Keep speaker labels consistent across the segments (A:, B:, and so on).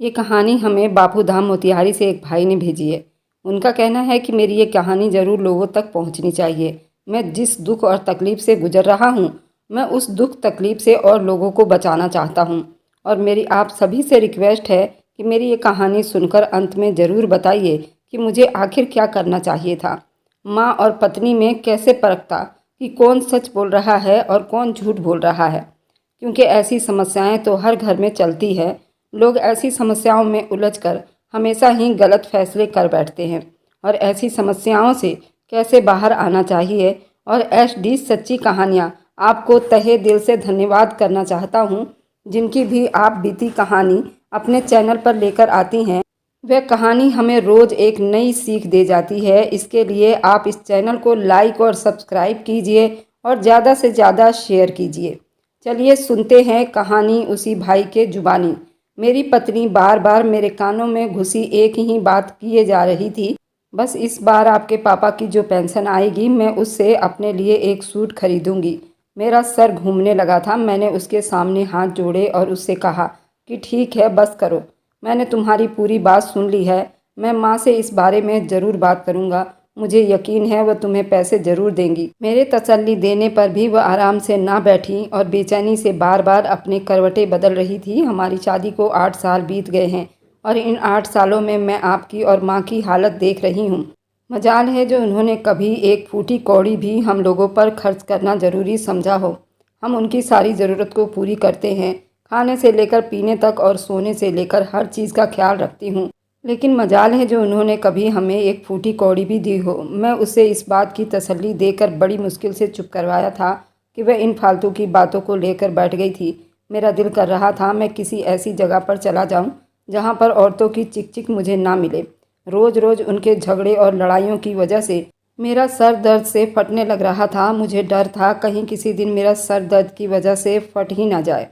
A: ये कहानी हमें बापू धाम मोतिहारी से एक भाई ने भेजी है। उनका कहना है कि मेरी ये कहानी ज़रूर लोगों तक पहुंचनी चाहिए। मैं जिस दुख और तकलीफ़ से गुजर रहा हूं, मैं उस दुख तकलीफ़ से और लोगों को बचाना चाहता हूं। और मेरी आप सभी से रिक्वेस्ट है कि मेरी ये कहानी सुनकर अंत में ज़रूर बताइए कि मुझे आखिर क्या करना चाहिए था। माँ और पत्नी में कैसे परखता कि कौन सच बोल रहा है और कौन झूठ बोल रहा है, क्योंकि ऐसी समस्याएं तो हर घर में चलती है। लोग ऐसी समस्याओं में उलझकर हमेशा ही गलत फैसले कर बैठते हैं और ऐसी समस्याओं से कैसे बाहर आना चाहिए। और HD सच्ची कहानियाँ आपको तहे दिल से धन्यवाद करना चाहता हूँ, जिनकी भी आप बीती कहानी अपने चैनल पर लेकर आती हैं। वह कहानी हमें रोज़ एक नई सीख दे जाती है। इसके लिए आप इस चैनल को लाइक और सब्सक्राइब कीजिए और ज़्यादा से ज़्यादा शेयर कीजिए। चलिए सुनते हैं कहानी उसी भाई के जुबानी। मेरी पत्नी बार बार मेरे कानों में घुसी एक ही बात किए जा रही थी, बस इस बार आपके पापा की जो पेंशन आएगी मैं उससे अपने लिए एक सूट खरीदूंगी। मेरा सर घूमने लगा था। मैंने उसके सामने हाथ जोड़े और उससे कहा कि ठीक है, बस करो, मैंने तुम्हारी पूरी बात सुन ली है। मैं माँ से इस बारे में ज़रूर बात करूँगा। मुझे यकीन है वह तुम्हें पैसे ज़रूर देंगी। मेरे तसल्ली देने पर भी वह आराम से ना बैठी और बेचैनी से बार बार अपने करवटें बदल रही थी। हमारी शादी को 8 साल बीत गए हैं और इन 8 सालों में मैं आपकी और माँ की हालत देख रही हूँ। मजाल है जो उन्होंने कभी एक फूटी कौड़ी भी हम लोगों पर खर्च करना ज़रूरी समझा हो। हम उनकी सारी ज़रूरत को पूरी करते हैं, खाने से लेकर पीने तक और सोने से लेकर हर चीज़ का ख्याल रखती हूँ। लेकिन मजाल है जो उन्होंने कभी हमें एक फूटी कौड़ी भी दी हो। मैं उसे इस बात की तसल्ली देकर बड़ी मुश्किल से चुप करवाया था कि वह इन फालतू की बातों को लेकर बैठ गई थी। मेरा दिल कर रहा था मैं किसी ऐसी जगह पर चला जाऊं जहां पर औरतों की चिक चिक मुझे ना मिले। रोज़ रोज़ उनके झगड़े और लड़ाइयों की वजह से मेरा सर दर्द से फटने लग रहा था। मुझे डर था कहीं किसी दिन मेरा सर दर्द की वजह से फट ही ना जाए।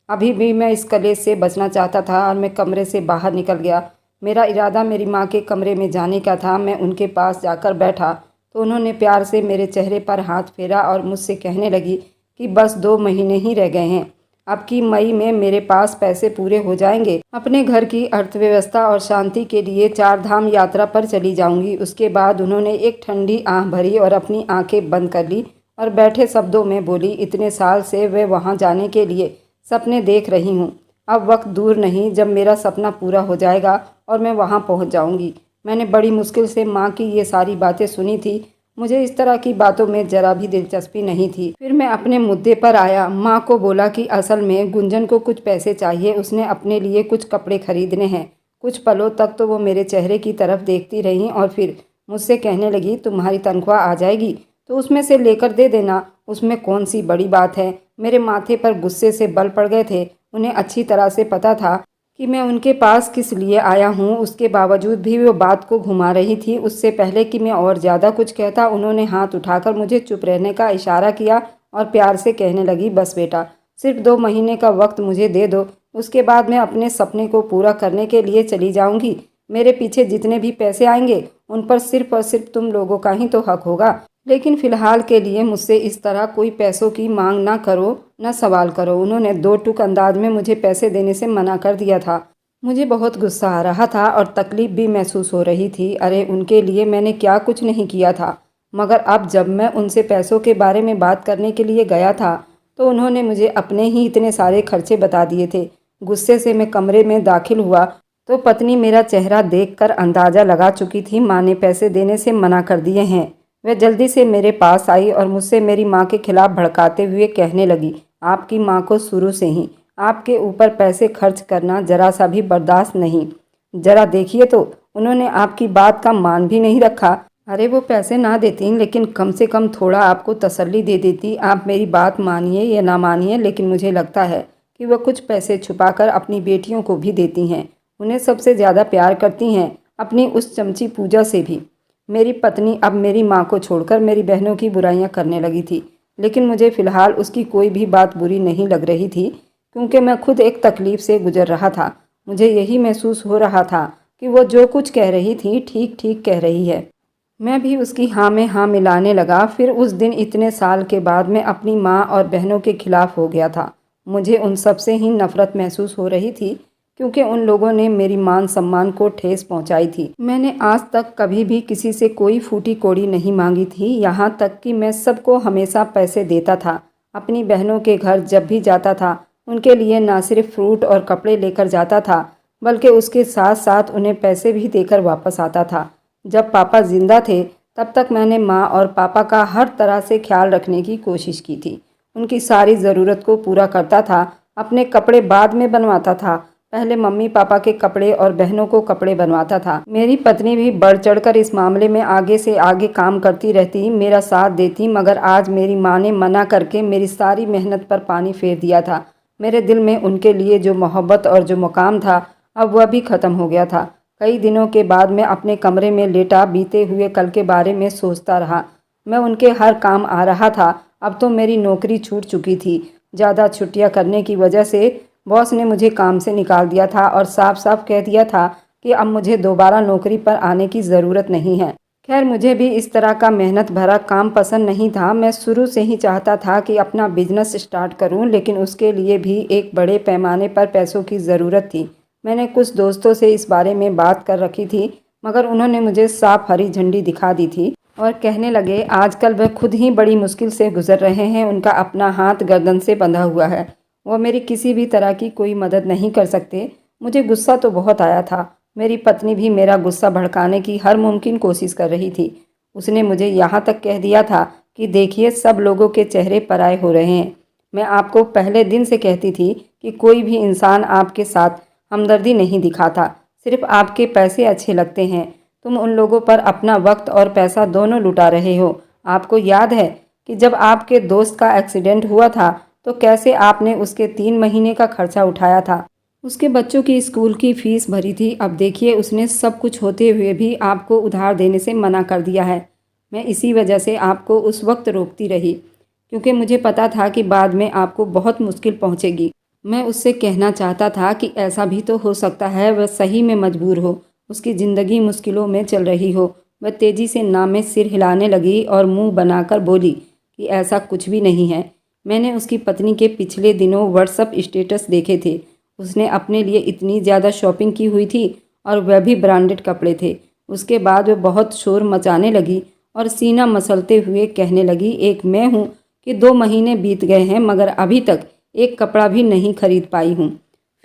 A: अभी भी मैं इस कलेश से बचना चाहता था और मैं कमरे से बाहर निकल गया। मेरा इरादा मेरी माँ के कमरे में जाने का था। मैं उनके पास जाकर बैठा तो उन्होंने प्यार से मेरे चेहरे पर हाथ फेरा और मुझसे कहने लगी कि बस 2 महीने ही रह गए हैं, अब की मई में मेरे पास पैसे पूरे हो जाएंगे। अपने घर की अर्थव्यवस्था और शांति के लिए 4 धाम यात्रा पर चली जाऊंगी। उसके बाद उन्होंने एक ठंडी आह भरी और अपनी आंखें बंद कर ली और बैठे शब्दों में बोली, इतने साल से वे वहाँ जाने के लिए सपने देख रही हूँ। अब वक्त दूर नहीं जब मेरा सपना पूरा हो जाएगा और मैं वहाँ पहुँच जाऊँगी। मैंने बड़ी मुश्किल से माँ की ये सारी बातें सुनी थी। मुझे इस तरह की बातों में ज़रा भी दिलचस्पी नहीं थी। फिर मैं अपने मुद्दे पर आया। माँ को बोला कि असल में गुंजन को कुछ पैसे चाहिए, उसने अपने लिए कुछ कपड़े खरीदने हैं। कुछ पलों तक तो वो मेरे चेहरे की तरफ देखती रहीं और फिर मुझसे कहने लगी, तुम्हारी तनख्वाह आ जाएगी तो उसमें से लेकर दे देना, उसमें कौन सी बड़ी बात है। मेरे माथे पर गुस्से से बल पड़ गए थे। उन्हें अच्छी तरह से पता था कि मैं उनके पास किस लिए आया हूँ। उसके बावजूद भी वो बात को घुमा रही थी। उससे पहले कि मैं और ज़्यादा कुछ कहता उन्होंने हाथ उठाकर मुझे चुप रहने का इशारा किया और प्यार से कहने लगी, बस बेटा, सिर्फ 2 महीने का वक्त मुझे दे दो, उसके बाद मैं अपने सपने को पूरा करने के लिए चली जाऊँगी। मेरे पीछे जितने भी पैसे आएंगे उन पर सिर्फ और सिर्फ तुम लोगों का ही तो हक होगा। लेकिन फ़िलहाल के लिए मुझसे इस तरह कोई पैसों की मांग ना करो, ना सवाल करो। उन्होंने 2 टूक अंदाज में मुझे पैसे देने से मना कर दिया था। मुझे बहुत गुस्सा आ रहा था और तकलीफ़ भी महसूस हो रही थी। अरे उनके लिए मैंने क्या कुछ नहीं किया था। मगर अब जब मैं उनसे पैसों के बारे में बात करने के लिए गया था तो उन्होंने मुझे अपने ही इतने सारे खर्चे बता दिए थे। गुस्से से मैं कमरे में दाखिल हुआ तो पत्नी मेरा चेहरा देखकर अंदाज़ा लगा चुकी थी माँ ने पैसे देने से मना कर दिए हैं। वह जल्दी से मेरे पास आई और मुझसे मेरी माँ के खिलाफ़ भड़काते हुए कहने लगी, आपकी माँ को शुरू से ही आपके ऊपर पैसे खर्च करना ज़रा सा भी बर्दाश्त नहीं। ज़रा देखिए तो उन्होंने आपकी बात का मान भी नहीं रखा। अरे वो पैसे ना देती लेकिन कम से कम थोड़ा आपको तसल्ली दे देती। आप मेरी बात मानिए या ना मानिए, लेकिन मुझे लगता है कि वह कुछ पैसे छुपाकर अपनी बेटियों को भी देती हैं। उन्हें सबसे ज़्यादा प्यार करती हैं, अपनी उस चमची पूजा से भी। मेरी पत्नी अब मेरी माँ को छोड़कर मेरी बहनों की बुराइयां करने लगी थी, लेकिन मुझे फ़िलहाल उसकी कोई भी बात बुरी नहीं लग रही थी, क्योंकि मैं खुद एक तकलीफ़ से गुजर रहा था। मुझे यही महसूस हो रहा था कि वो जो कुछ कह रही थी ठीक ठीक कह रही है। मैं भी उसकी हाँ में हाँ मिलाने लगा। फिर उस दिन इतने साल के बाद मैं अपनी माँ और बहनों के खिलाफ़ हो गया था। मुझे उन सब से ही नफ़रत महसूस हो रही थी। क्योंकि उन लोगों ने मेरी मान सम्मान को ठेस पहुंचाई थी। मैंने आज तक कभी भी किसी से कोई फूटी कौड़ी नहीं मांगी थी, यहाँ तक कि मैं सबको हमेशा पैसे देता था। अपनी बहनों के घर जब भी जाता था उनके लिए ना सिर्फ फ्रूट और कपड़े लेकर जाता था, बल्कि उसके साथ साथ उन्हें पैसे भी देकर वापस आता था। जब पापा जिंदा थे तब तक मैंने माँ और पापा का हर तरह से ख्याल रखने की कोशिश की थी। उनकी सारी ज़रूरत को पूरा करता था। अपने कपड़े बाद में बनवाता था, पहले मम्मी पापा के कपड़े और बहनों को कपड़े बनवाता था। मेरी पत्नी भी बढ़ चढ़कर इस मामले में आगे से आगे काम करती रहती, मेरा साथ देती, मगर आज मेरी माँ ने मना करके मेरी सारी मेहनत पर पानी फेर दिया था। मेरे दिल में उनके लिए जो मोहब्बत और जो मुकाम था अब वह भी ख़त्म हो गया था। कई दिनों के बाद मैं अपने कमरे में लेटा बीते हुए कल के बारे में सोचता रहा। मैं उनके हर काम आ रहा था। अब तो मेरी नौकरी छूट चुकी थी। ज़्यादा छुट्टियां करने की वजह से बॉस ने मुझे काम से निकाल दिया था और साफ साफ कह दिया था कि अब मुझे दोबारा नौकरी पर आने की ज़रूरत नहीं है। खैर, मुझे भी इस तरह का मेहनत भरा काम पसंद नहीं था। मैं शुरू से ही चाहता था कि अपना बिजनेस स्टार्ट करूं, लेकिन उसके लिए भी एक बड़े पैमाने पर पैसों की ज़रूरत थी। मैंने कुछ दोस्तों से इस बारे में बात कर रखी थी, मगर उन्होंने मुझे साफ हरी झंडी दिखा दी थी और कहने लगे आजकल वह खुद ही बड़ी मुश्किल से गुजर रहे हैं। उनका अपना हाथ गर्दन से बंधा हुआ है, वह मेरी किसी भी तरह की कोई मदद नहीं कर सकते। मुझे गुस्सा तो बहुत आया था। मेरी पत्नी भी मेरा गुस्सा भड़काने की हर मुमकिन कोशिश कर रही थी। उसने मुझे यहाँ तक कह दिया था कि देखिए, सब लोगों के चेहरे पराए हो रहे हैं। मैं आपको पहले दिन से कहती थी कि कोई भी इंसान आपके साथ हमदर्दी नहीं दिखाता, सिर्फ आपके पैसे अच्छे लगते हैं। तुम उन लोगों पर अपना वक्त और पैसा दोनों लुटा रहे हो। आपको याद है कि जब आपके दोस्त का एक्सीडेंट हुआ था तो कैसे आपने उसके 3 महीने का खर्चा उठाया था, उसके बच्चों की स्कूल की फ़ीस भरी थी। अब देखिए, उसने सब कुछ होते हुए भी आपको उधार देने से मना कर दिया है। मैं इसी वजह से आपको उस वक्त रोकती रही, क्योंकि मुझे पता था कि बाद में आपको बहुत मुश्किल पहुंचेगी। मैं उससे कहना चाहता था कि ऐसा भी तो हो सकता है वह सही में मजबूर हो, उसकी ज़िंदगी मुश्किलों में चल रही हो। वह तेज़ी से ना में सिर हिलाने लगी और मुंह बनाकर बोली कि ऐसा कुछ भी नहीं है। मैंने उसकी पत्नी के पिछले दिनों व्हाट्सएप स्टेटस देखे थे। उसने अपने लिए इतनी ज़्यादा शॉपिंग की हुई थी और वह भी ब्रांडेड कपड़े थे। उसके बाद वह बहुत शोर मचाने लगी और सीना मसलते हुए कहने लगी, एक मैं हूँ कि 2 महीने बीत गए हैं मगर अभी तक एक कपड़ा भी नहीं खरीद पाई हूँ।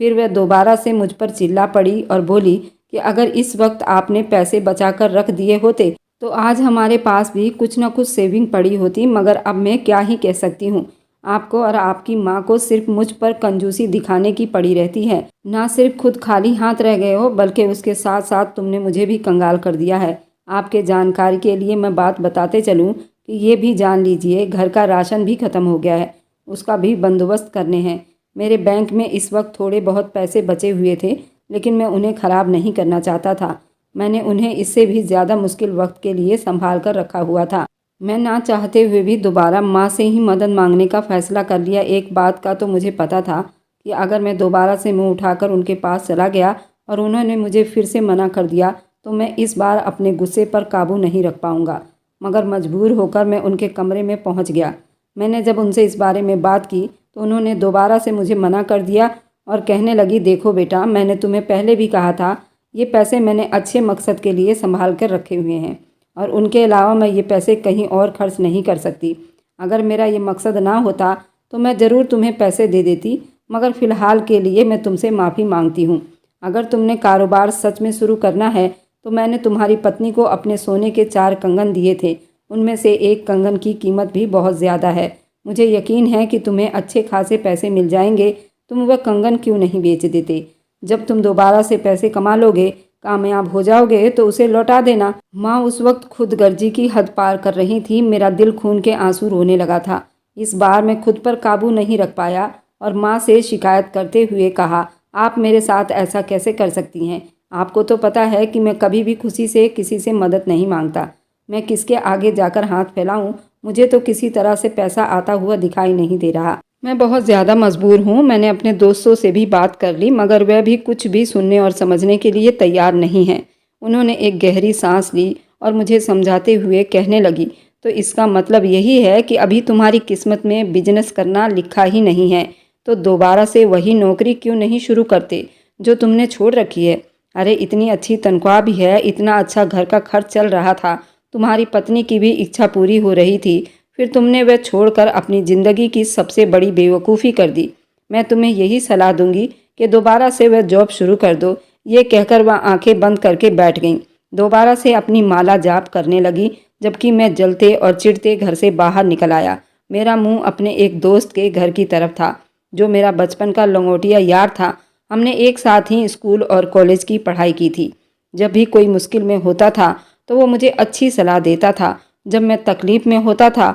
A: फिर वह दोबारा से मुझ पर चिल्ला पड़ी और बोली कि अगर इस वक्त आपने पैसे बचाकर रख दिए होते तो आज हमारे पास भी कुछ न कुछ सेविंग पड़ी होती, मगर अब मैं क्या ही कह सकती हूँ। आपको और आपकी माँ को सिर्फ मुझ पर कंजूसी दिखाने की पड़ी रहती है। ना सिर्फ खुद खाली हाथ रह गए हो, बल्कि उसके साथ साथ तुमने मुझे भी कंगाल कर दिया है। आपके जानकारी के लिए मैं बात बताते चलूँ कि ये भी जान लीजिए, घर का राशन भी ख़त्म हो गया है, उसका भी बंदोबस्त करने हैं। मेरे बैंक में इस वक्त थोड़े बहुत पैसे बचे हुए थे, लेकिन मैं उन्हें ख़राब नहीं करना चाहता था। मैंने उन्हें इससे भी ज़्यादा मुश्किल वक्त के लिए संभाल कर रखा हुआ था। मैं ना चाहते हुए भी दोबारा माँ से ही मदद मांगने का फ़ैसला कर लिया। एक बात का तो मुझे पता था कि अगर मैं दोबारा से मुंह उठाकर उनके पास चला गया और उन्होंने मुझे फिर से मना कर दिया तो मैं इस बार अपने गुस्से पर काबू नहीं रख पाऊँगा। मगर मजबूर होकर मैं उनके कमरे में पहुँच गया। मैंने जब उनसे इस बारे में बात की तो उन्होंने दोबारा से मुझे मना कर दिया और कहने लगी, देखो बेटा, मैंने तुम्हें पहले भी कहा था, ये पैसे मैंने अच्छे मकसद के लिए संभाल कर रखे हुए हैं और उनके अलावा मैं ये पैसे कहीं और खर्च नहीं कर सकती। अगर मेरा ये मकसद ना होता तो मैं ज़रूर तुम्हें पैसे दे देती, मगर फ़िलहाल के लिए मैं तुमसे माफ़ी मांगती हूँ। अगर तुमने कारोबार सच में शुरू करना है तो मैंने तुम्हारी पत्नी को अपने सोने के 4 कंगन दिए थे, उनमें से एक कंगन की कीमत भी बहुत ज़्यादा है। मुझे यकीन है कि तुम्हें अच्छे खासे पैसे मिल जाएंगे। तुम वह कंगन क्यों नहीं बेच देते? जब तुम दोबारा से पैसे कमा लोगे, कामयाब हो जाओगे तो उसे लौटा देना। माँ उस वक्त खुद गर्जी की हद पार कर रही थी। मेरा दिल खून के आंसू रोने लगा था। इस बार मैं खुद पर काबू नहीं रख पाया और माँ से शिकायत करते हुए कहा, आप मेरे साथ ऐसा कैसे कर सकती हैं? आपको तो पता है कि मैं कभी भी खुशी से किसी से मदद नहीं मांगता। मैं किसके आगे जाकर हाथ फैलाऊं? मुझे तो किसी तरह से पैसा आता हुआ दिखाई नहीं दे रहा। मैं बहुत ज़्यादा मजबूर हूँ। मैंने अपने दोस्तों से भी बात कर ली, मगर वह भी कुछ भी सुनने और समझने के लिए तैयार नहीं हैं। उन्होंने एक गहरी सांस ली और मुझे समझाते हुए कहने लगी, तो इसका मतलब यही है कि अभी तुम्हारी किस्मत में बिजनेस करना लिखा ही नहीं है, तो दोबारा से वही नौकरी क्यों नहीं शुरू करते जो तुमने छोड़ रखी है। अरे इतनी अच्छी तनख्वाह भी है, इतना अच्छा घर का खर्च चल रहा था, तुम्हारी पत्नी की भी इच्छा पूरी हो रही थी, फिर तुमने वह छोड़कर अपनी ज़िंदगी की सबसे बड़ी बेवकूफ़ी कर दी। मैं तुम्हें यही सलाह दूंगी कि दोबारा से वह जॉब शुरू कर दो। ये कहकर वह आंखें बंद करके बैठ गईं। दोबारा से अपनी माला जाप करने लगी, जबकि मैं जलते और चिढ़ते घर से बाहर निकल आया। मेरा मुंह अपने एक दोस्त के घर की तरफ था, जो मेरा बचपन का लंगोटिया यार था। हमने एक साथ ही स्कूल और कॉलेज की पढ़ाई की थी। जब भी कोई मुश्किल में होता था तो वो मुझे अच्छी सलाह देता था। जब मैं तकलीफ़ में होता था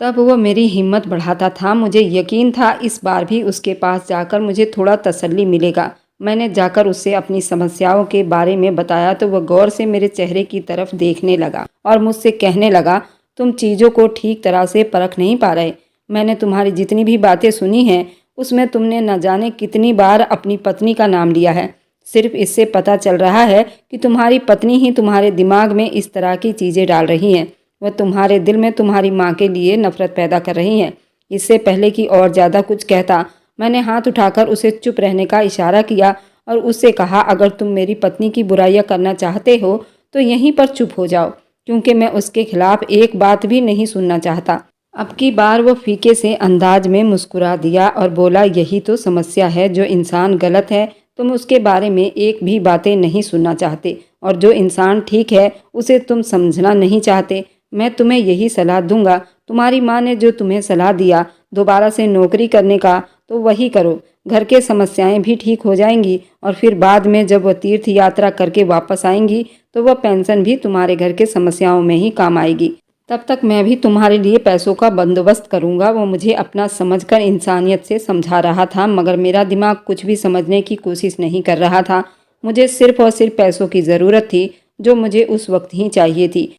A: तब वो मेरी हिम्मत बढ़ाता था। मुझे यकीन था इस बार भी उसके पास जाकर मुझे थोड़ा तसल्ली मिलेगा। मैंने जाकर उससे अपनी समस्याओं के बारे में बताया तो वह गौर से मेरे चेहरे की तरफ देखने लगा और मुझसे कहने लगा, तुम चीज़ों को ठीक तरह से परख नहीं पा रहे। मैंने तुम्हारी जितनी भी बातें सुनी हैं उसमें तुमने न जाने कितनी बार अपनी पत्नी का नाम लिया है। सिर्फ इससे पता चल रहा है कि तुम्हारी पत्नी ही तुम्हारे दिमाग में इस तरह की चीज़ें डाल रही हैं। वह तुम्हारे दिल में तुम्हारी माँ के लिए नफरत पैदा कर रही हैं। इससे पहले कि और ज़्यादा कुछ कहता, मैंने हाथ उठाकर उसे चुप रहने का इशारा किया और उससे कहा, अगर तुम मेरी पत्नी की बुराइयां करना चाहते हो तो यहीं पर चुप हो जाओ, क्योंकि मैं उसके खिलाफ एक बात भी नहीं सुनना चाहता। अब की बार वो फीके से अंदाज में मुस्कुरा दिया और बोला, यही तो समस्या है। जो इंसान गलत है तुम उसके बारे में एक भी बातें नहीं सुनना चाहते, और जो इंसान ठीक है उसे तुम समझना नहीं चाहते। मैं तुम्हें यही सलाह दूंगा, तुम्हारी माँ ने जो तुम्हें सलाह दिया दोबारा से नौकरी करने का, तो वही करो। घर के समस्याएं भी ठीक हो जाएंगी और फिर बाद में जब वह तीर्थ यात्रा करके वापस आएंगी तो वह पेंशन भी तुम्हारे घर के समस्याओं में ही काम आएगी। तब तक मैं भी तुम्हारे लिए पैसों का बंदोबस्त करूंगा। वो मुझे अपना समझकर इंसानियत से समझा रहा था, मगर मेरा दिमाग कुछ भी समझने की कोशिश नहीं कर रहा था। मुझे सिर्फ और सिर्फ पैसों की ज़रूरत थी, जो मुझे उस वक्त ही चाहिए थी।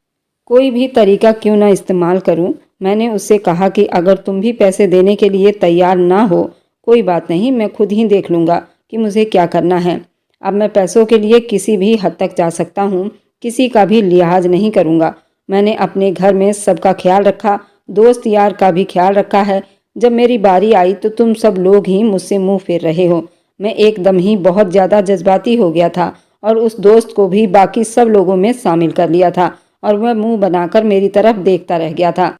A: कोई भी तरीका क्यों ना इस्तेमाल करूं। मैंने उससे कहा कि अगर तुम भी पैसे देने के लिए तैयार ना हो, कोई बात नहीं, मैं खुद ही देख लूँगा कि मुझे क्या करना है। अब मैं पैसों के लिए किसी भी हद तक जा सकता हूँ, किसी का भी लिहाज नहीं करूँगा। मैंने अपने घर में सबका ख्याल रखा, दोस्त यार का भी ख्याल रखा है। जब मेरी बारी आई तो तुम सब लोग ही मुझसे मुंह फेर रहे हो। मैं एकदम ही बहुत ज़्यादा जज्बाती हो गया था और उस दोस्त को भी बाकी सब लोगों में शामिल कर लिया था और वह मुंह बनाकर मेरी तरफ देखता रह गया था।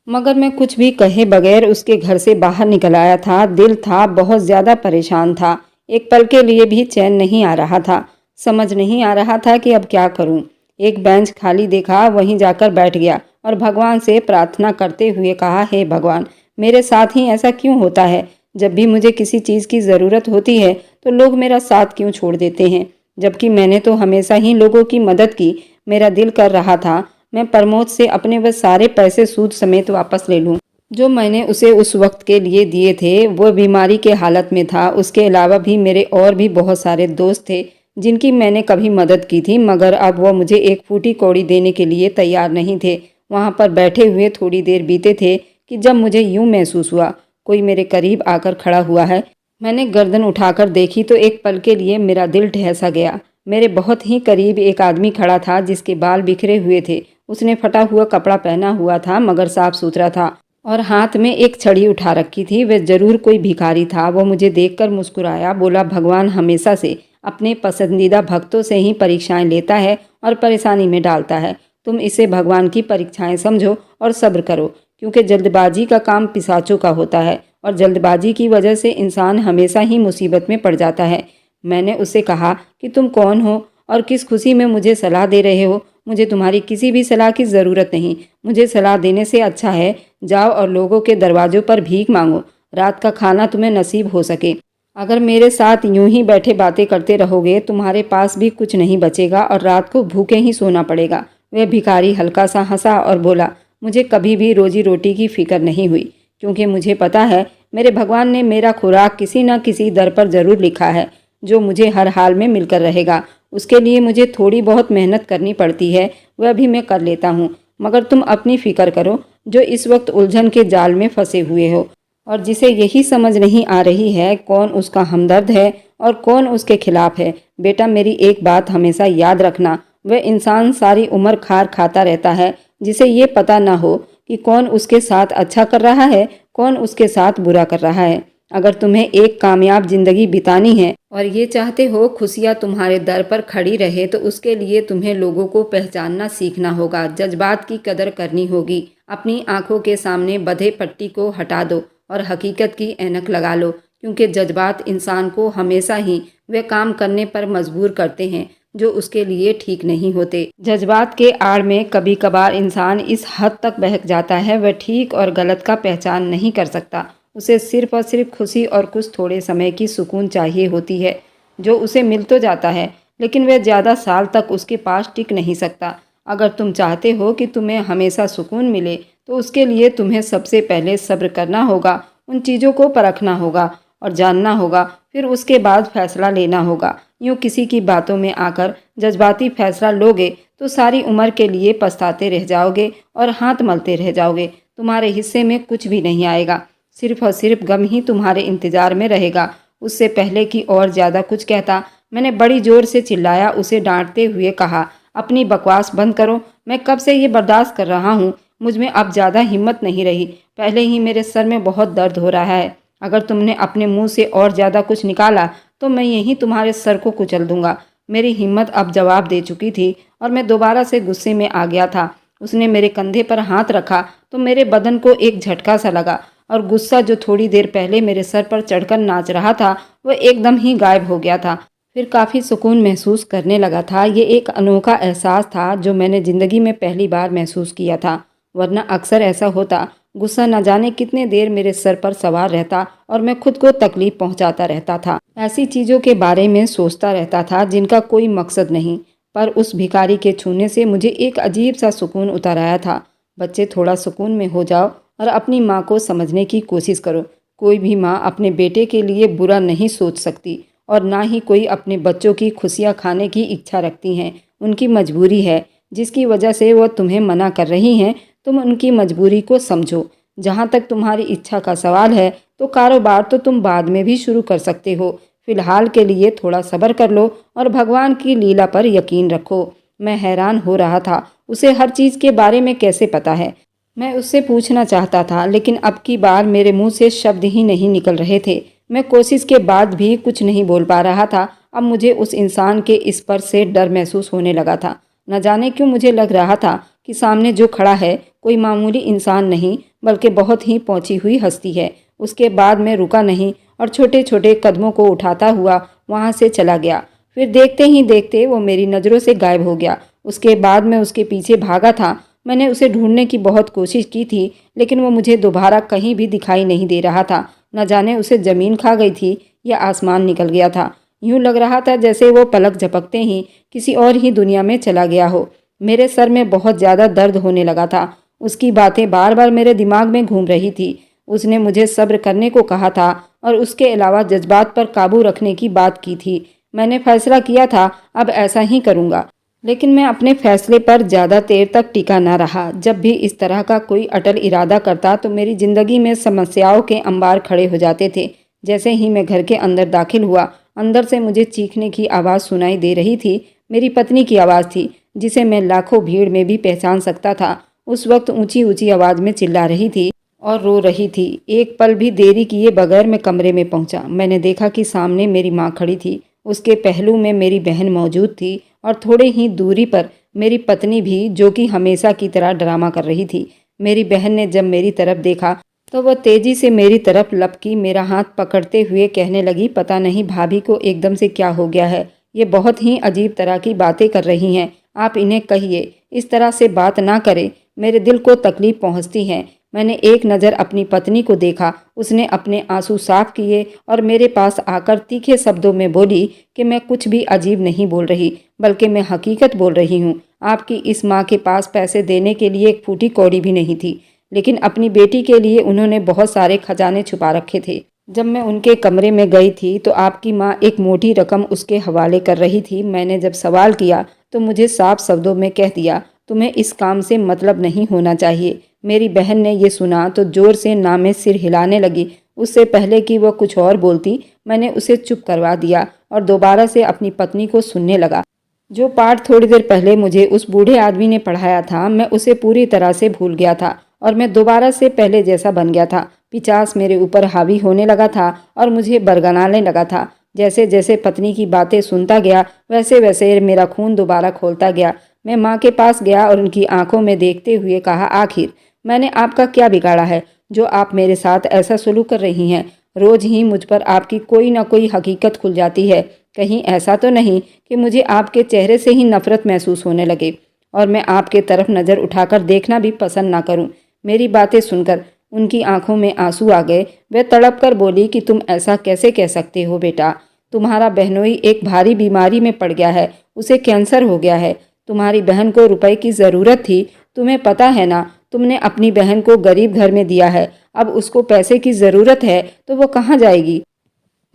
A: मगर मैं कुछ भी कहे बगैर उसके घर से बाहर निकल आया था। दिल था बहुत ज़्यादा परेशान था, एक पल के लिए भी चैन नहीं आ रहा था। समझ नहीं आ रहा था कि अब क्या करूं। एक बेंच खाली देखा, वहीं जाकर बैठ गया और भगवान से प्रार्थना करते हुए कहा, हे भगवान, मेरे साथ ही ऐसा क्यों होता है? जब भी मुझे किसी चीज़ की ज़रूरत होती है तो लोग मेरा साथ क्यों छोड़ देते हैं, जबकि मैंने तो हमेशा ही लोगों की मदद की। मेरा दिल कर रहा था मैं प्रमोद से अपने वह सारे पैसे सूद समेत वापस ले लूं, जो मैंने उसे उस वक्त के लिए दिए थे। वह बीमारी के हालत में था। उसके अलावा भी मेरे और भी बहुत सारे दोस्त थे जिनकी मैंने कभी मदद की थी, मगर अब वह मुझे एक फूटी कौड़ी देने के लिए तैयार नहीं थे। वहां पर बैठे हुए थोड़ी देर बीते थे कि जब मुझे यूं महसूस हुआ कोई मेरे करीब आकर खड़ा हुआ है। मैंने गर्दन उठाकर देखी तो एक पल के लिए मेरा दिल ढह गया। मेरे बहुत ही करीब एक आदमी खड़ा था जिसके बाल बिखरे हुए थे। उसने फटा हुआ कपड़ा पहना हुआ था, मगर साफ सुथरा था, और हाथ में एक छड़ी उठा रखी थी। वह जरूर कोई भिखारी था। वो मुझे देखकर मुस्कुराया, बोला, भगवान हमेशा से अपने पसंदीदा भक्तों से ही परीक्षाएं लेता है और परेशानी में डालता है। तुम इसे भगवान की परीक्षाएं समझो और सब्र करो, क्योंकि जल्दबाजी का काम पिशाचों का होता है और जल्दबाजी की वजह से इंसान हमेशा ही मुसीबत में पड़ जाता है। मैंने उससे कहा कि तुम कौन हो और किस खुशी में मुझे सलाह दे रहे हो? मुझे तुम्हारी किसी भी सलाह की ज़रूरत नहीं। मुझे सलाह देने से अच्छा है जाओ और लोगों के दरवाज़ों पर भीख मांगो, रात का खाना तुम्हें नसीब हो सके। अगर मेरे साथ यूं ही बैठे बातें करते रहोगे तुम्हारे पास भी कुछ नहीं बचेगा और रात को भूखे ही सोना पड़ेगा। वह भिखारी हल्का सा हंसा और बोला, मुझे कभी भी रोजी रोटी की फिक्र नहीं हुई, क्योंकि मुझे पता है मेरे भगवान ने मेरा खुराक किसी न किसी दर पर ज़रूर लिखा है, जो मुझे हर हाल में मिलकर रहेगा। उसके लिए मुझे थोड़ी बहुत मेहनत करनी पड़ती है, वह भी मैं कर लेता हूँ। मगर तुम अपनी फिक्र करो, जो इस वक्त उलझन के जाल में फंसे हुए हो और जिसे यही समझ नहीं आ रही है कौन उसका हमदर्द है और कौन उसके खिलाफ है। बेटा, मेरी एक बात हमेशा याद रखना, वह इंसान सारी उम्र खार खाता रहता है जिसे ये पता ना हो कि कौन उसके साथ अच्छा कर रहा है, कौन उसके साथ बुरा कर रहा है। अगर तुम्हें एक कामयाब जिंदगी बितानी है और ये चाहते हो खुशियाँ तुम्हारे दर पर खड़ी रहे, तो उसके लिए तुम्हें लोगों को पहचानना सीखना होगा, जज्बात की कदर करनी होगी। अपनी आंखों के सामने बंधे पट्टी को हटा दो और हकीकत की ऐनक लगा लो, क्योंकि जज्बात इंसान को हमेशा ही वे काम करने पर मजबूर करते हैं जो उसके लिए ठीक नहीं होते। जज्बात के आड़ में कभी कभार इंसान इस हद तक बहक जाता है, वह ठीक और गलत का पहचान नहीं कर सकता। उसे सिर्फ और सिर्फ खुशी और कुछ थोड़े समय की सुकून चाहिए होती है, जो उसे मिल तो जाता है, लेकिन वह ज़्यादा साल तक उसके पास टिक नहीं सकता। अगर तुम चाहते हो कि तुम्हें हमेशा सुकून मिले, तो उसके लिए तुम्हें सबसे पहले सब्र करना होगा, उन चीज़ों को परखना होगा और जानना होगा, फिर उसके बाद फैसला लेना होगा। यूँ किसी की बातों में आकर जज्बाती फैसला लोगे तो सारी उम्र के लिए पछताते रह जाओगे और हाथ मलते रह जाओगे। तुम्हारे हिस्से में कुछ भी नहीं आएगा, सिर्फ और सिर्फ गम ही तुम्हारे इंतजार में रहेगा। उससे पहले कि और ज़्यादा कुछ कहता, मैंने बड़ी जोर से चिल्लाया, उसे डांटते हुए कहा, अपनी बकवास बंद करो। मैं कब से ये बर्दाश्त कर रहा हूँ, मुझ में अब ज़्यादा हिम्मत नहीं रही। पहले ही मेरे सर में बहुत दर्द हो रहा है। अगर तुमने अपने मुंह से और ज़्यादा कुछ निकाला तो मैं यहीं तुम्हारे सर को कुचल दूंगा। मेरी हिम्मत अब जवाब दे चुकी थी और मैं दोबारा से गुस्से में आ गया था। उसने मेरे कंधे पर हाथ रखा तो मेरे बदन को एक झटका सा लगा और गुस्सा जो थोड़ी देर पहले मेरे सर पर चढ़कर नाच रहा था, वह एकदम ही गायब हो गया था। फिर काफ़ी सुकून महसूस करने लगा था। ये एक अनोखा एहसास था जो मैंने ज़िंदगी में पहली बार महसूस किया था, वरना अक्सर ऐसा होता, गुस्सा न जाने कितने देर मेरे सर पर सवार रहता और मैं खुद को तकलीफ पहुंचाता रहता था। ऐसी चीज़ों के बारे में सोचता रहता था जिनका कोई मकसद नहीं, पर उस भिखारी के छूने से मुझे एक अजीब सा सुकून उतर आया था। बच्चे, थोड़ा सुकून में हो जाओ और अपनी माँ को समझने की कोशिश करो। कोई भी माँ अपने बेटे के लिए बुरा नहीं सोच सकती और ना ही कोई अपने बच्चों की खुशियाँ खाने की इच्छा रखती हैं। उनकी मजबूरी है, जिसकी वजह से वह तुम्हें मना कर रही हैं। तुम उनकी मजबूरी को समझो। जहाँ तक तुम्हारी इच्छा का सवाल है, तो कारोबार तो तुम बाद में भी शुरू कर सकते हो। फिलहाल के लिए थोड़ा सब्र कर लो और भगवान की लीला पर यकीन रखो। मैं हैरान हो रहा था, उसे हर चीज़ के बारे में कैसे पता है। मैं उससे पूछना चाहता था, लेकिन अब की बार मेरे मुंह से शब्द ही नहीं निकल रहे थे। मैं कोशिश के बाद भी कुछ नहीं बोल पा रहा था। अब मुझे उस इंसान के स्पर्श से डर महसूस होने लगा था। न जाने क्यों मुझे लग रहा था कि सामने जो खड़ा है कोई मामूली इंसान नहीं, बल्कि बहुत ही पहुंची हुई हस्ती है। उसके बाद मैं रुका नहीं और छोटे छोटे कदमों को उठाता हुआ वहां से चला गया। फिर देखते ही देखते वो मेरी नज़रों से गायब हो गया। उसके बाद मैं उसके पीछे भागा था। मैंने उसे ढूंढने की बहुत कोशिश की थी, लेकिन वो मुझे दोबारा कहीं भी दिखाई नहीं दे रहा था। न जाने उसे ज़मीन खा गई थी या आसमान निकल गया था। यूं लग रहा था जैसे वो पलक झपकते ही किसी और ही दुनिया में चला गया हो। मेरे सर में बहुत ज़्यादा दर्द होने लगा था। उसकी बातें बार बार मेरे दिमाग में घूम रही थी। उसने मुझे सब्र करने को कहा था और उसके अलावा जज्बात पर काबू रखने की बात की थी। मैंने फैसला किया था अब ऐसा ही करूँगा, लेकिन मैं अपने फैसले पर ज़्यादा देर तक टिका ना रहा। जब भी इस तरह का कोई अटल इरादा करता तो मेरी ज़िंदगी में समस्याओं के अंबार खड़े हो जाते थे। जैसे ही मैं घर के अंदर दाखिल हुआ, अंदर से मुझे चीखने की आवाज़ सुनाई दे रही थी। मेरी पत्नी की आवाज़ थी, जिसे मैं लाखों भीड़ में भी पहचान सकता था। उस वक्त ऊंची ऊंची आवाज़ में चिल्ला रही थी और रो रही थी। एक पल भी देरी किए बगैर मैं कमरे में पहुंचा। मैंने देखा कि सामने मेरी माँ खड़ी थी। उसके पहलू में मेरी बहन मौजूद थी और थोड़े ही दूरी पर मेरी पत्नी भी, जो कि हमेशा की तरह ड्रामा कर रही थी। मेरी बहन ने जब मेरी तरफ देखा तो वह तेजी से मेरी तरफ लपकी, मेरा हाथ पकड़ते हुए कहने लगी, पता नहीं भाभी को एकदम से क्या हो गया है। ये बहुत ही अजीब तरह की बातें कर रही हैं। आप इन्हें कहिए इस तरह से बात ना करें, मेरे दिल को तकलीफ पहुंचती है। मैंने एक नज़र अपनी पत्नी को देखा। उसने अपने आंसू साफ किए और मेरे पास आकर तीखे शब्दों में बोली कि मैं कुछ भी अजीब नहीं बोल रही, बल्कि मैं हकीकत बोल रही हूँ। आपकी इस माँ के पास पैसे देने के लिए एक फूटी कौड़ी भी नहीं थी, लेकिन अपनी बेटी के लिए उन्होंने बहुत सारे खजाने छुपा रखे थे। जब मैं उनके कमरे में गई थी तो आपकी माँ एक मोटी रकम उसके हवाले कर रही थी। मैंने जब सवाल किया तो मुझे साफ शब्दों में कह दिया, तुम्हें इस काम से मतलब नहीं होना चाहिए। मेरी बहन ने ये सुना तो जोर से ना में सिर हिलाने लगी। उससे पहले कि वह कुछ और बोलती, मैंने उसे चुप करवा दिया और दोबारा से अपनी पत्नी को सुनने लगा। जो पाठ थोड़ी देर पहले मुझे उस बूढ़े आदमी ने पढ़ाया था, मैं उसे पूरी तरह से भूल गया था और मैं दोबारा से पहले जैसा बन गया था। पिशाच मेरे ऊपर हावी होने लगा था और मुझे बरगलाने लगा था। जैसे जैसे पत्नी की बातें सुनता गया वैसे वैसे मेरा खून दोबारा खौलता गया। मैं माँ के पास गया और उनकी आंखों में देखते हुए कहा, आखिर मैंने आपका क्या बिगाड़ा है जो आप मेरे साथ ऐसा सलूक कर रही हैं? रोज ही मुझ पर आपकी कोई ना कोई हकीकत खुल जाती है। कहीं ऐसा तो नहीं कि मुझे आपके चेहरे से ही नफरत महसूस होने लगे और मैं आपके तरफ नज़र उठाकर देखना भी पसंद ना करूं। मेरी बातें सुनकर उनकी आंखों में आंसू आ गए। वह तड़प कर बोली कि तुम ऐसा कैसे कह सकते हो बेटा? तुम्हारा बहनोई एक भारी बीमारी में पड़ गया है, उसे कैंसर हो गया है। तुम्हारी बहन को रुपए की ज़रूरत थी, तुम्हें पता है ना? तुमने अपनी बहन को गरीब घर में दिया है, अब उसको पैसे की ज़रूरत है तो वो कहाँ जाएगी?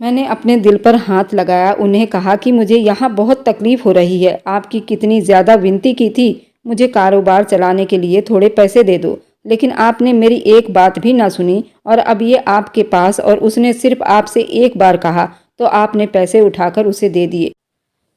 A: मैंने अपने दिल पर हाथ लगाया, उन्हें कहा कि मुझे यहाँ बहुत तकलीफ़ हो रही है। आपकी कितनी ज़्यादा विनती की थी, मुझे कारोबार चलाने के लिए थोड़े पैसे दे दो, लेकिन आपने मेरी एक बात भी ना सुनी और अब ये आपके पास और उसने सिर्फ आपसे एक बार कहा तो आपने पैसे उठाकर उसे दे दिए।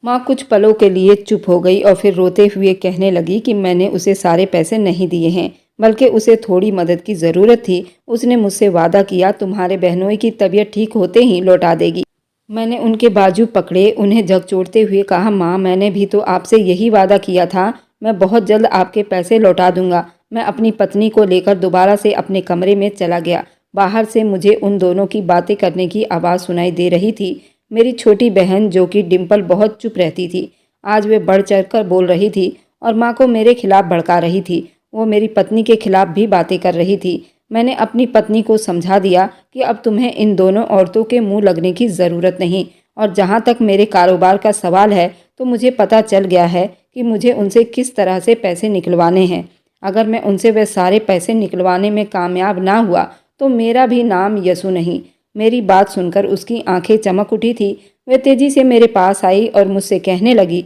A: माँ कुछ पलों के लिए चुप हो गई और फिर रोते हुए कहने लगी कि मैंने उसे सारे पैसे नहीं दिए हैं, बल्कि उसे थोड़ी मदद की ज़रूरत थी। उसने मुझसे वादा किया तुम्हारे बहनोई की तबीयत ठीक होते ही लौटा देगी। मैंने उनके बाजू पकड़े, उन्हें झकझोरते हुए कहा, माँ मैंने भी तो आपसे यही वादा किया था। मैं बहुत जल्द आपके पैसे लौटा दूंगा। मैं अपनी पत्नी को लेकर दोबारा से अपने कमरे में चला गया। बाहर से मुझे उन दोनों की बातें करने की आवाज़ सुनाई दे रही थी। मेरी छोटी बहन जो कि डिम्पल बहुत चुप रहती थी, आज वे बढ़ चढ़ कर बोल रही थी और माँ को मेरे खिलाफ भड़का रही थी। वो मेरी पत्नी के खिलाफ भी बातें कर रही थी। मैंने अपनी पत्नी को समझा दिया कि अब तुम्हें इन दोनों औरतों के मुंह लगने की ज़रूरत नहीं, और जहाँ तक मेरे कारोबार का सवाल है तो मुझे पता चल गया है कि मुझे उनसे किस तरह से पैसे निकलवाने हैं। अगर मैं उनसे वे सारे पैसे निकलवाने में कामयाब ना हुआ तो मेरा भी नाम यसु नहीं। मेरी बात सुनकर उसकी आंखें चमक उठी थी। वह तेजी से मेरे पास आई और मुझसे कहने लगी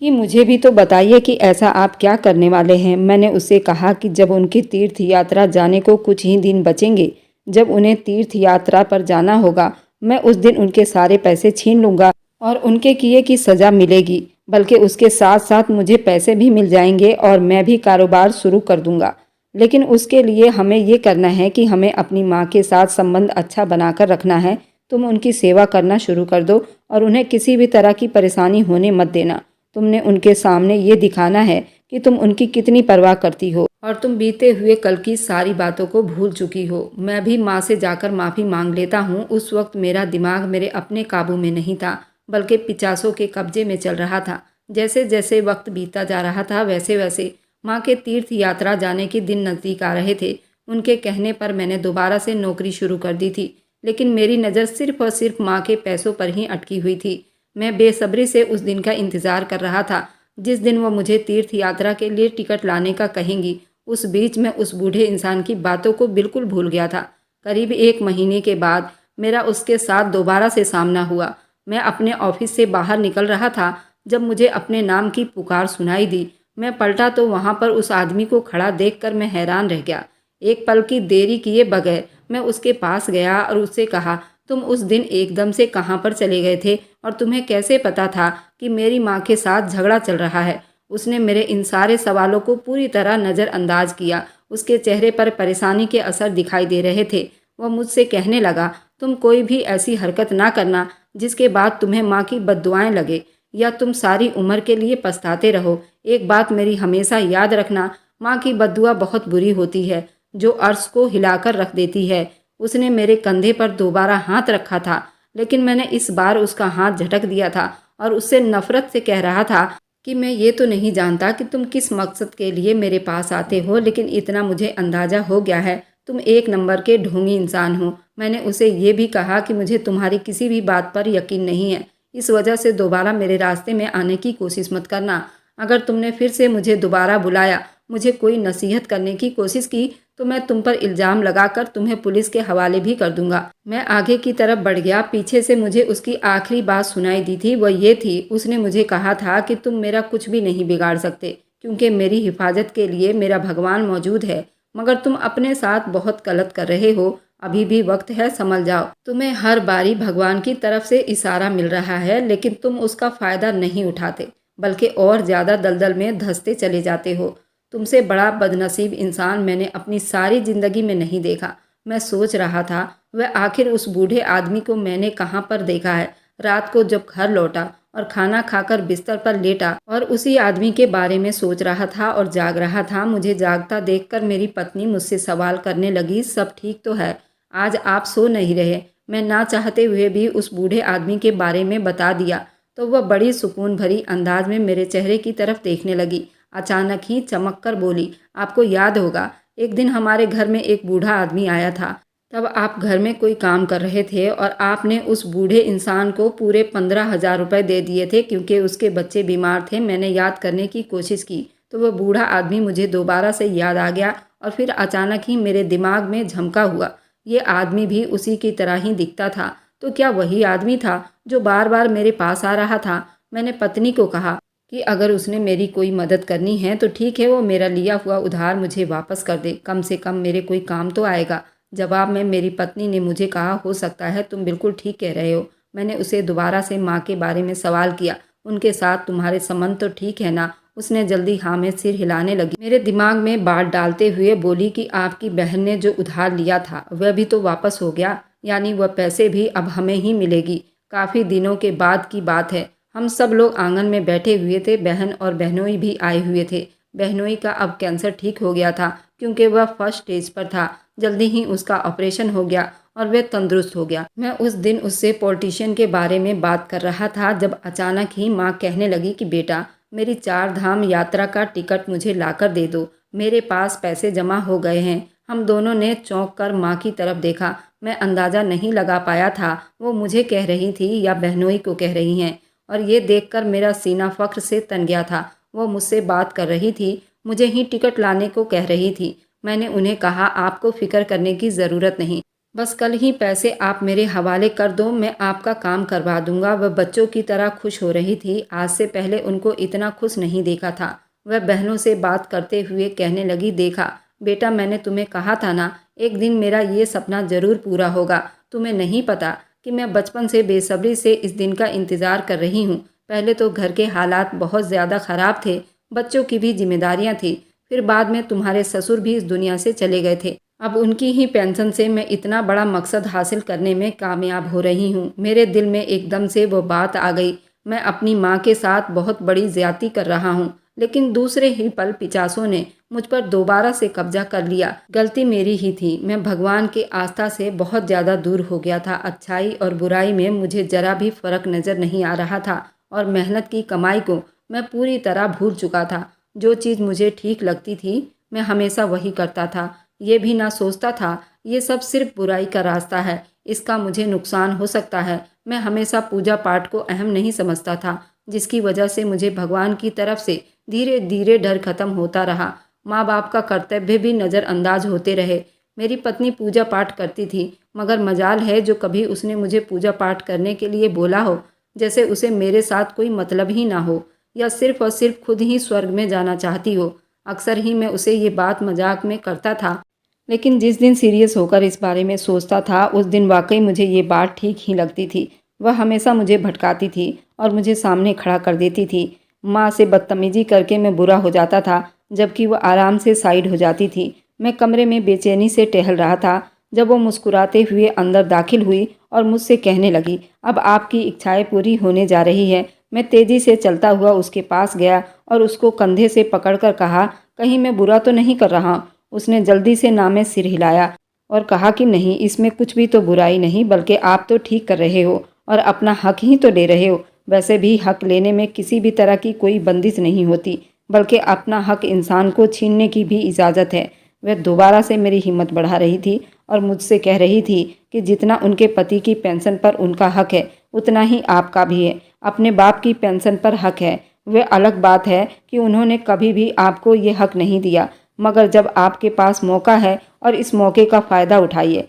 A: कि मुझे भी तो बताइए कि ऐसा आप क्या करने वाले हैं। मैंने उससे कहा कि जब उनकी तीर्थ यात्रा जाने को कुछ ही दिन बचेंगे, जब उन्हें तीर्थ यात्रा पर जाना होगा, मैं उस दिन उनके सारे पैसे छीन लूँगा और उनके किए की सज़ा मिलेगी। बल्कि उसके साथ साथ मुझे पैसे भी मिल जाएंगे और मैं भी कारोबार शुरू कर दूँगा। लेकिन उसके लिए हमें ये करना है कि हमें अपनी माँ के साथ संबंध अच्छा बनाकर रखना है। तुम उनकी सेवा करना शुरू कर दो और उन्हें किसी भी तरह की परेशानी होने मत देना। तुमने उनके सामने ये दिखाना है कि तुम उनकी कितनी परवाह करती हो और तुम बीते हुए कल की सारी बातों को भूल चुकी हो। मैं भी माँ से जाकर माफ़ी मांग लेता हूँ। उस वक्त मेरा दिमाग मेरे अपने काबू में नहीं था, बल्कि पिचासों के कब्जे में चल रहा था। जैसे जैसे वक्त बीतता जा रहा था वैसे वैसे माँ के तीर्थ यात्रा जाने के दिन नज़दीक आ रहे थे। उनके कहने पर मैंने दोबारा से नौकरी शुरू कर दी थी, लेकिन मेरी नज़र सिर्फ और सिर्फ माँ के पैसों पर ही अटकी हुई थी। मैं बेसब्री से उस दिन का इंतज़ार कर रहा था जिस दिन वो मुझे तीर्थ यात्रा के लिए टिकट लाने का कहेंगी। उस बीच में उस बूढ़े इंसान की बातों को बिल्कुल भूल गया था। करीब 1 महीने के बाद मेरा उसके साथ दोबारा से सामना हुआ। मैं अपने ऑफिस से बाहर निकल रहा था जब मुझे अपने नाम की पुकार सुनाई दी। मैं पलटा तो वहाँ पर उस आदमी को खड़ा देखकर मैं हैरान रह गया। एक पल की देरी किए बगैर मैं उसके पास गया और उससे कहा, तुम उस दिन एकदम से कहाँ पर चले गए थे और तुम्हें कैसे पता था कि मेरी माँ के साथ झगड़ा चल रहा है? उसने मेरे इन सारे सवालों को पूरी तरह नज़रअंदाज किया। उसके चेहरे पर परेशानी के असर दिखाई दे रहे थे। वह मुझसे कहने लगा, तुम कोई भी ऐसी हरकत ना करना जिसके बाद तुम्हें माँ की बद्दुआएं लगे या तुम सारी उम्र के लिए पछताते रहो। एक बात मेरी हमेशा याद रखना, माँ की बद्दुआ बहुत बुरी होती है, जो अर्श को हिलाकर रख देती है। उसने मेरे कंधे पर दोबारा हाथ रखा था, लेकिन मैंने इस बार उसका हाथ झटक दिया था और उससे नफरत से कह रहा था कि मैं ये तो नहीं जानता कि तुम किस मकसद के लिए मेरे पास आते हो, लेकिन इतना मुझे अंदाज़ा हो गया है, तुम एक नंबर के ढोंगी इंसान हो। मैंने उसे ये भी कहा कि मुझे तुम्हारी किसी भी बात पर यकीन नहीं है, इस वजह से दोबारा मेरे रास्ते में आने की कोशिश मत करना। अगर तुमने फिर से मुझे दोबारा बुलाया, मुझे कोई नसीहत करने की कोशिश की, तो मैं तुम पर इल्ज़ाम लगाकर तुम्हें पुलिस के हवाले भी कर दूंगा। मैं आगे की तरफ बढ़ गया। पीछे से मुझे उसकी आखिरी बात सुनाई दी थी। वह ये थी, उसने मुझे कहा था कि तुम मेरा कुछ भी नहीं बिगाड़ सकते क्योंकि मेरी हिफाजत के लिए मेरा भगवान मौजूद है, मगर तुम अपने साथ बहुत गलत कर रहे हो। अभी भी वक्त है, संभल जाओ। तुम्हें हर बारी भगवान की तरफ से इशारा मिल रहा है, लेकिन तुम उसका फ़ायदा नहीं उठाते, बल्कि और ज़्यादा दलदल में धंसते चले जाते हो। तुमसे बड़ा बदनसीब इंसान मैंने अपनी सारी ज़िंदगी में नहीं देखा। मैं सोच रहा था, वह आखिर उस बूढ़े आदमी को मैंने कहाँ पर देखा है। रात को जब घर लौटा और खाना खाकर बिस्तर पर लेटा और उसी आदमी के बारे में सोच रहा था और जाग रहा था। मुझे जागता देखकर मेरी पत्नी मुझसे सवाल करने लगी, सब ठीक तो है? आज आप सो नहीं रहे? मैं ना चाहते हुए भी उस बूढ़े आदमी के बारे में बता दिया तो वह बड़ी सुकून भरी अंदाज में मेरे चेहरे की तरफ देखने लगी। अचानक ही चमक कर बोली, आपको याद होगा एक दिन हमारे घर में एक बूढ़ा आदमी आया था। तब आप घर में कोई काम कर रहे थे और आपने उस बूढ़े इंसान को पूरे 15,000 रुपये दे दिए थे क्योंकि उसके बच्चे बीमार थे। मैंने याद करने की कोशिश की तो वह बूढ़ा आदमी मुझे दोबारा से याद आ गया और फिर अचानक ही मेरे दिमाग में झमका हुआ, ये आदमी भी उसी की तरह ही दिखता था। तो क्या वही आदमी था जो बार बार मेरे पास आ रहा था? मैंने पत्नी को कहा कि अगर उसने मेरी कोई मदद करनी है तो ठीक है, वो मेरा लिया हुआ उधार मुझे वापस कर दे, कम से कम मेरे कोई काम तो आएगा। जवाब में मेरी पत्नी ने मुझे कहा, हो सकता है तुम बिल्कुल ठीक कह रहे हो। मैंने उसे दोबारा से माँ के बारे में सवाल किया, उनके साथ तुम्हारे संबंध तो ठीक है ना? उसने जल्दी हाँ में सिर हिलाने लगी। मेरे दिमाग में बात डालते हुए बोली कि आपकी बहन ने जो उधार लिया था वह भी तो वापस हो गया, यानी वह पैसे भी अब हमें ही मिलेगी। काफ़ी दिनों के बाद की बात है, हम सब लोग आंगन में बैठे हुए थे, बहन और बहनोई भी आए हुए थे। बहनोई का अब कैंसर ठीक हो गया था क्योंकि वह फर्स्ट स्टेज पर था। जल्दी ही उसका ऑपरेशन हो गया और वह तंदुरुस्त हो गया। मैं उस दिन उससे पॉलिटिशियन के बारे में बात कर रहा था जब अचानक ही माँ कहने लगी कि बेटा, मेरी 4 धाम यात्रा का टिकट मुझे लाकर दे दो, मेरे पास पैसे जमा हो गए हैं। हम दोनों ने चौंक कर माँ की तरफ देखा। मैं अंदाज़ा नहीं लगा पाया था वो मुझे कह रही थी या बहनोई को कह रही हैं, और ये देखकर मेरा सीना फख्र से तन गया था। वो मुझसे बात कर रही थी, मुझे ही टिकट लाने को कह रही थी। मैंने उन्हें कहा, आपको फ़िक्र करने की ज़रूरत नहीं, बस कल ही पैसे आप मेरे हवाले कर दो, मैं आपका काम करवा दूंगा। वह बच्चों की तरह खुश हो रही थी। आज से पहले उनको इतना खुश नहीं देखा था। वह बहनों से बात करते हुए कहने लगी, देखा बेटा, मैंने तुम्हें कहा था ना, एक दिन मेरा ये सपना ज़रूर पूरा होगा। तुम्हें नहीं पता कि मैं बचपन से बेसब्री से इस दिन का इंतज़ार कर रही हूँ। पहले तो घर के हालात बहुत ज़्यादा ख़राब थे, बच्चों की भी जिम्मेदारियाँ थी, फिर बाद में तुम्हारे ससुर भी इस दुनिया से चले गए थे। अब उनकी ही पेंशन से मैं इतना बड़ा मकसद हासिल करने में कामयाब हो रही हूँ। मेरे दिल में एकदम से वो बात आ गई, मैं अपनी माँ के साथ बहुत बड़ी ज़्यादती कर रहा हूँ, लेकिन दूसरे ही पल पिचासों ने मुझ पर दोबारा से कब्जा कर लिया। गलती मेरी ही थी, मैं भगवान की आस्था से बहुत ज़्यादा दूर हो गया था। अच्छाई और बुराई में मुझे ज़रा भी फ़र्क नज़र नहीं आ रहा था और मेहनत की कमाई को मैं पूरी तरह भूल चुका था। जो चीज़ मुझे ठीक लगती थी मैं हमेशा वही करता था। ये भी ना सोचता था ये सब सिर्फ बुराई का रास्ता है, इसका मुझे नुकसान हो सकता है। मैं हमेशा पूजा पाठ को अहम नहीं समझता था, जिसकी वजह से मुझे भगवान की तरफ से धीरे धीरे डर खत्म होता रहा। माँ बाप का कर्तव्य भी नज़रअंदाज होते रहे। मेरी पत्नी पूजा पाठ करती थी, मगर मजाल है जो कभी उसने मुझे पूजा पाठ करने के लिए बोला हो, जैसे उसे मेरे साथ कोई मतलब ही ना हो या सिर्फ और सिर्फ खुद ही स्वर्ग में जाना चाहती हो। अक्सर ही मैं उसे ये बात मजाक में करता था, लेकिन जिस दिन सीरियस होकर इस बारे में सोचता था उस दिन वाकई मुझे ये बात ठीक ही लगती थी। वह हमेशा मुझे भटकाती थी और मुझे सामने खड़ा कर देती थी। माँ से बदतमीजी करके मैं बुरा हो जाता था, जबकि वह आराम से साइड हो जाती थी। मैं कमरे में बेचैनी से टहल रहा था जब वो मुस्कुराते हुए अंदर दाखिल हुई और मुझसे कहने लगी, अब आपकी इच्छाएं पूरी होने जा रही है। मैं तेज़ी से चलता हुआ उसके पास गया और उसको कंधे से पकड़कर कहा, कहीं मैं बुरा तो नहीं कर रहा? उसने जल्दी से ना में सिर हिलाया और कहा कि नहीं, इसमें कुछ भी तो बुराई नहीं, बल्कि आप तो ठीक कर रहे हो और अपना हक ही तो ले रहे हो। वैसे भी हक लेने में किसी भी तरह की कोई बंदिश नहीं होती, बल्कि अपना हक इंसान को छीनने की भी इजाज़त है। वह दोबारा से मेरी हिम्मत बढ़ा रही थी और मुझसे कह रही थी कि जितना उनके पति की पेंशन पर उनका हक है उतना ही आपका भी है। अपने बाप की पेंशन पर हक है, वह अलग बात है कि उन्होंने कभी भी आपको ये हक नहीं दिया, मगर जब आपके पास मौका है और इस मौके का फ़ायदा उठाइए।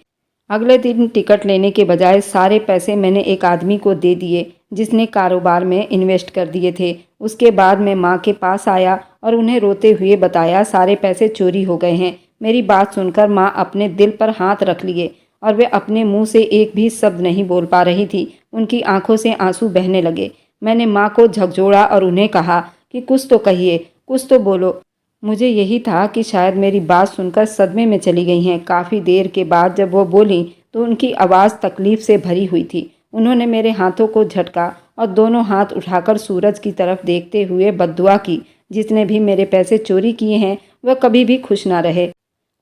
A: अगले दिन टिकट लेने के बजाय सारे पैसे मैंने एक आदमी को दे दिए जिसने कारोबार में इन्वेस्ट कर दिए थे। उसके बाद मैं माँ के पास आया और उन्हें रोते हुए बताया, सारे पैसे चोरी हो गए हैं। मेरी बात सुनकर माँ अपने दिल पर हाथ रख लिए और वे अपने मुंह से एक भी शब्द नहीं बोल पा रही थी। उनकी आंखों से आंसू बहने लगे। मैंने माँ को झकझोड़ा और उन्हें कहा कि कुछ तो कहिए, कुछ तो बोलो। मुझे यही था कि शायद मेरी बात सुनकर सदमे में चली गई हैं। काफ़ी देर के बाद जब वो बोली तो उनकी आवाज़ तकलीफ़ से भरी हुई थी। उन्होंने मेरे हाथों को झटका और दोनों हाथ उठाकर सूरज की तरफ देखते हुए बद्दुआ की, जिसने भी मेरे पैसे चोरी किए हैं वह कभी भी खुश ना रहे।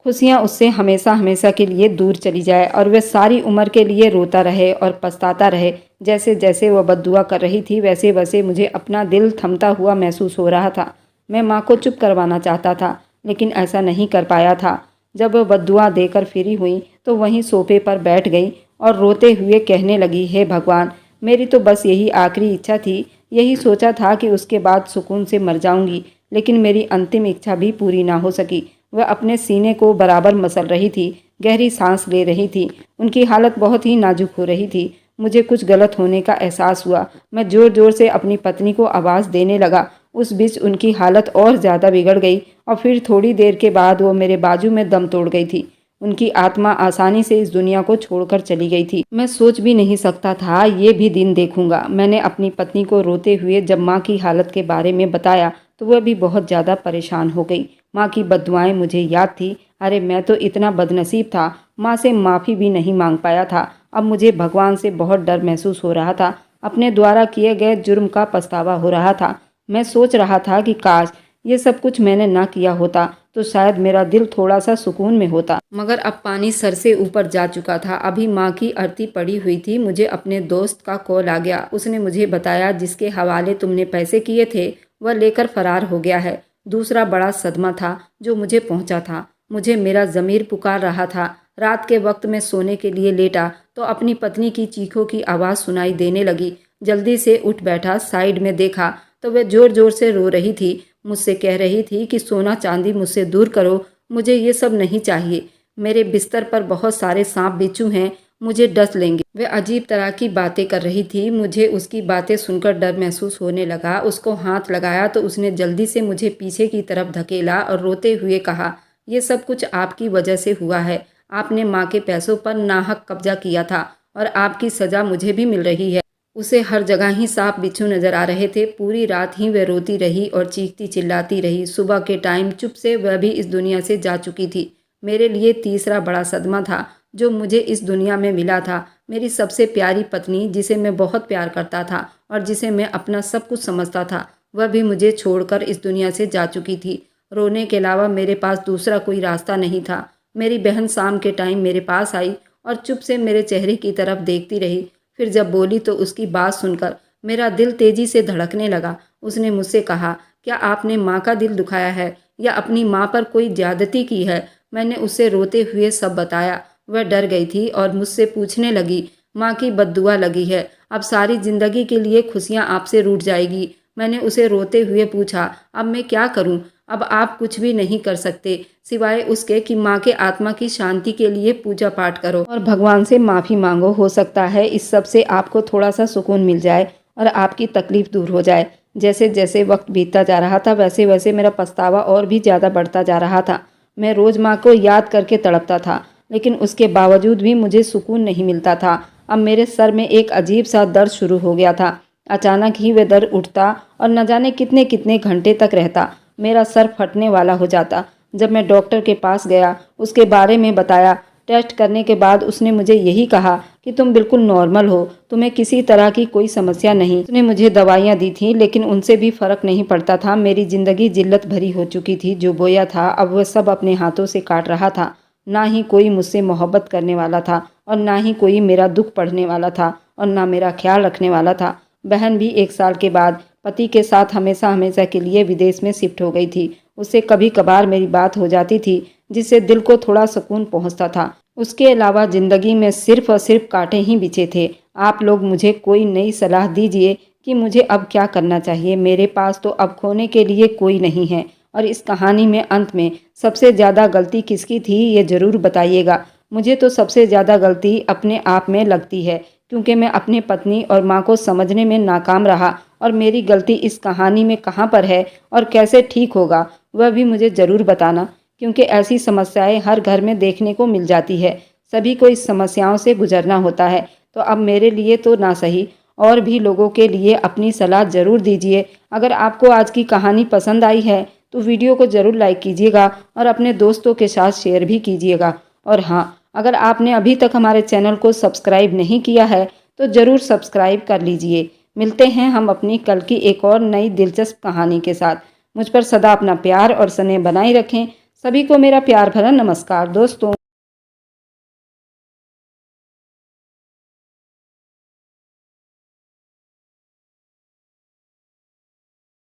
A: खुशियाँ उससे हमेशा हमेशा के लिए दूर चली जाए और वह सारी उम्र के लिए रोता रहे और पछताता रहे। जैसे जैसे वह बद्दुआ कर रही थी वैसे वैसे मुझे अपना दिल थमता हुआ महसूस हो रहा था। मैं माँ को चुप करवाना चाहता था, लेकिन ऐसा नहीं कर पाया था। जब वह बद्दुआ देकर फ्री हुई तो वहीं सोफे पर बैठ गई और रोते हुए कहने लगी, हे भगवान, मेरी तो बस यही आखिरी इच्छा थी। यही सोचा था कि उसके बाद सुकून से मर जाऊंगी, लेकिन मेरी अंतिम इच्छा भी पूरी ना हो सकी। वह अपने सीने को बराबर मसल रही थी, गहरी सांस ले रही थी। उनकी हालत बहुत ही नाजुक हो रही थी। मुझे कुछ गलत होने का एहसास हुआ। मैं ज़ोर ज़ोर से अपनी पत्नी को आवाज़ देने लगा। उस बीच उनकी हालत और ज़्यादा बिगड़ गई और फिर थोड़ी देर के बाद वो मेरे बाजू में दम तोड़ गई थी। उनकी आत्मा आसानी से इस दुनिया को छोड़कर चली गई थी। मैं सोच भी नहीं सकता था ये भी दिन देखूंगा। मैंने अपनी पत्नी को रोते हुए जब माँ की हालत के बारे में बताया तो वह भी बहुत ज़्यादा परेशान हो गई। माँ की बद्दुआएं मुझे याद थी। अरे मैं तो इतना बदनसीब था, माँ से माफ़ी भी नहीं मांग पाया था। अब मुझे भगवान से बहुत डर महसूस हो रहा था। अपने द्वारा किए गए जुर्म का पछतावा हो रहा था। मैं सोच रहा था कि काश ये सब कुछ मैंने ना किया होता तो शायद मेरा दिल थोड़ा सा सुकून में होता। मगर अब पानी सर से ऊपर जा चुका था। अभी माँ की अर्थी पड़ी हुई थी। मुझे अपने दोस्त का कॉल आ गया। उसने मुझे बताया जिसके हवाले तुमने पैसे किए थे वह लेकर फरार हो गया है। दूसरा बड़ा सदमा था जो मुझे पहुंचा था। मुझे मेरा ज़मीर पुकार रहा था। रात के वक्त में सोने के लिए लेटा तो अपनी पत्नी की चीखों की आवाज़ सुनाई देने लगी। जल्दी से उठ बैठा, साइड में देखा तो वह ज़ोर ज़ोर से रो रही थी। मुझसे कह रही थी कि सोना चांदी मुझसे दूर करो, मुझे ये सब नहीं चाहिए। मेरे बिस्तर पर बहुत सारे सांप बिच्छू हैं, मुझे डस लेंगे। वह अजीब तरह की बातें कर रही थी। मुझे उसकी बातें सुनकर डर महसूस होने लगा। उसको हाथ लगाया तो उसने जल्दी से मुझे पीछे की तरफ धकेला और रोते हुए कहा, ये सब कुछ आपकी वजह से हुआ है। आपने माँ के पैसों पर नाहक कब्जा किया था और आपकी सज़ा मुझे भी मिल रही है। उसे हर जगह ही सांप बिच्छू नजर आ रहे थे। पूरी रात ही वह रोती रही और चीखती चिल्लाती रही। सुबह के टाइम चुप से वह भी इस दुनिया से जा चुकी थी। मेरे लिए तीसरा बड़ा सदमा था जो मुझे इस दुनिया में मिला था। मेरी सबसे प्यारी पत्नी, जिसे मैं बहुत प्यार करता था और जिसे मैं अपना सब कुछ समझता था, वह भी मुझे छोड़कर इस दुनिया से जा चुकी थी। रोने के अलावा मेरे पास दूसरा कोई रास्ता नहीं था। मेरी बहन शाम के टाइम मेरे पास आई और चुप से मेरे चेहरे की तरफ देखती रही। फिर जब बोली तो उसकी बात सुनकर मेरा दिल तेजी से धड़कने लगा। उसने मुझसे कहा, क्या आपने माँ का दिल दुखाया है या अपनी माँ पर कोई ज्यादती की है? मैंने उसे रोते हुए सब बताया। वह डर गई थी और मुझसे पूछने लगी, माँ की बद्दुआ लगी है, अब सारी जिंदगी के लिए खुशियाँ आपसे रूठ जाएगी। मैंने उसे रोते हुए पूछा, अब मैं क्या करूँ? अब आप कुछ भी नहीं कर सकते सिवाय उसके कि माँ के आत्मा की शांति के लिए पूजा पाठ करो और भगवान से माफ़ी मांगो। हो सकता है इस सब से आपको थोड़ा सा सुकून मिल जाए और आपकी तकलीफ़ दूर हो जाए। जैसे जैसे वक्त बीतता जा रहा था वैसे वैसे मेरा पछतावा और भी ज़्यादा बढ़ता जा रहा था। मैं रोज़ माँ को याद करके तड़पता था, लेकिन उसके बावजूद भी मुझे सुकून नहीं मिलता था। अब मेरे सर में एक अजीब सा दर्द शुरू हो गया था। अचानक ही वह दर्द उठता और न जाने कितने कितने घंटे तक रहता। मेरा सर फटने वाला हो जाता। जब मैं डॉक्टर के पास गया, उसके बारे में बताया। टेस्ट करने के बाद उसने मुझे यही कहा कि तुम बिल्कुल नॉर्मल हो, तुम्हें किसी तरह की कोई समस्या नहीं। उसने मुझे दवाइयाँ दी थी लेकिन उनसे भी फर्क नहीं पड़ता था। मेरी ज़िंदगी जिल्लत भरी हो चुकी थी। जो बोया था अब वह सब अपने हाथों से काट रहा था। ना ही कोई मुझसे मोहब्बत करने वाला था और ना ही कोई मेरा दुख पढ़ने वाला था और ना मेरा ख्याल रखने वाला था। बहन भी 1 साल के बाद पति के साथ हमेशा हमेशा के लिए विदेश में शिफ्ट हो गई थी। उससे कभी कभार मेरी बात हो जाती थी जिससे दिल को थोड़ा सुकून पहुंचता था। उसके अलावा ज़िंदगी में सिर्फ और सिर्फ कांटे ही बिछे थे। आप लोग मुझे कोई नई सलाह दीजिए कि मुझे अब क्या करना चाहिए। मेरे पास तो अब खोने के लिए कोई नहीं है। और इस कहानी में अंत में सबसे ज़्यादा गलती किसकी थी ये ज़रूर बताइएगा। मुझे तो सबसे ज़्यादा गलती अपने आप में लगती है, क्योंकि मैं अपनी पत्नी और माँ को समझने में नाकाम रहा। और मेरी गलती इस कहानी में कहाँ पर है और कैसे ठीक होगा वह भी मुझे ज़रूर बताना, क्योंकि ऐसी समस्याएं हर घर में देखने को मिल जाती है। सभी को इस समस्याओं से गुजरना होता है। तो अब मेरे लिए तो ना सही, और भी लोगों के लिए अपनी सलाह ज़रूर दीजिए। अगर आपको आज की कहानी पसंद आई है तो वीडियो को ज़रूर लाइक कीजिएगा और अपने दोस्तों के साथ शेयर भी कीजिएगा। और हाँ, अगर आपने अभी तक हमारे चैनल को सब्सक्राइब नहीं किया है तो ज़रूर सब्सक्राइब कर लीजिए। मिलते हैं हम अपनी कल की एक और नई दिलचस्प कहानी के साथ। मुझ पर सदा अपना प्यार और स्नेह बनाए रखें। सभी को मेरा प्यार भरा नमस्कार दोस्तों।